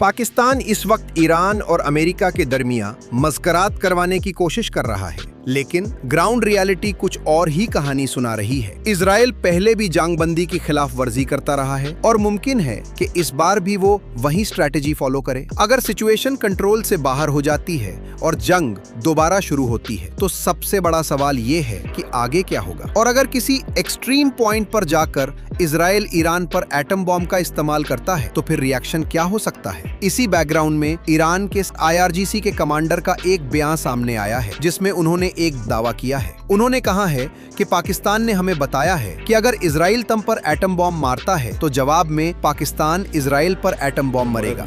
पाकिस्तान इस वक्त ईरान और अमेरिका के दरमियान मज़करात करवाने की कोशिश कर रहा है, लेकिन ग्राउंड रियलिटी कुछ और ही कहानी सुना रही है। इजराइल पहले भी जंगबंदी की खिलाफ वर्जी करता रहा है और मुमकिन है कि इस बार भी वो वही स्ट्रेटेजी फॉलो करे। अगर सिचुएशन कंट्रोल से बाहर हो जाती है और जंग दोबारा शुरू होती है तो सबसे बड़ा सवाल ये है कि आगे क्या होगा। और अगर किसी एक्सट्रीम पॉइंट पर जाकर इजराइल ईरान पर एटम बॉम्ब का इस्तेमाल करता है तो फिर रिएक्शन क्या हो सकता है। इसी बैकग्राउंड में ईरान के IRGC के कमांडर का एक बयान सामने आया है, जिसमें उन्होंने एक दावा किया है। उन्होंने कहा है कि पाकिस्तान ने हमें बताया है कि अगर इजराइल तुम पर एटम बॉम्ब मारता है तो जवाब में पाकिस्तान इजराइल पर एटम बॉम्ब मरेगा।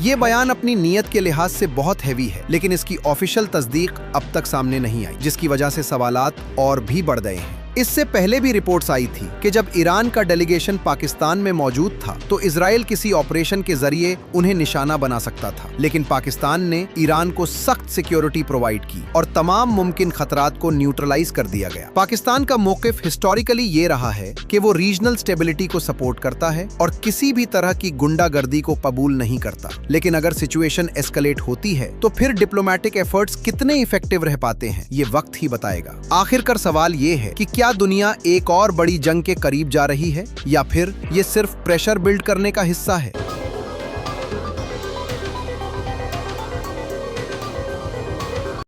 ये बयान अपनी नीयत के लिहाज से बहुत हैवी है, लेकिन इसकी ऑफिशियल तस्दीक अब तक सामने नहीं आई, जिसकी वजह से सवालात और भी बढ़ गए हैं। इससे पहले भी रिपोर्ट्स आई थी कि जब ईरान का डेलीगेशन पाकिस्तान में मौजूद था तो इजराइल किसी ऑपरेशन के जरिए उन्हें निशाना बना सकता था, लेकिन पाकिस्तान ने ईरान को सख्त सिक्योरिटी प्रोवाइड की और तमाम मुमकिन खतरात को न्यूट्रलाइज कर दिया गया। पाकिस्तान का मौकिफ हिस्टोरिकली ये रहा है कि वो रीजनल स्टेबिलिटी को सपोर्ट करता है और किसी भी तरह की गुंडागर्दी को कबूल नहीं करता। लेकिन अगर सिचुएशन एस्केलेट होती है तो फिर डिप्लोमेटिक एफर्ट्स कितने इफेक्टिव रह पाते हैं ये वक्त ही बताएगा। आखिरकार सवाल ये है कि क्या दुनिया एक और बड़ी जंग के करीब जा रही है या फिर ये सिर्फ प्रेशर बिल्ड करने का हिस्सा है।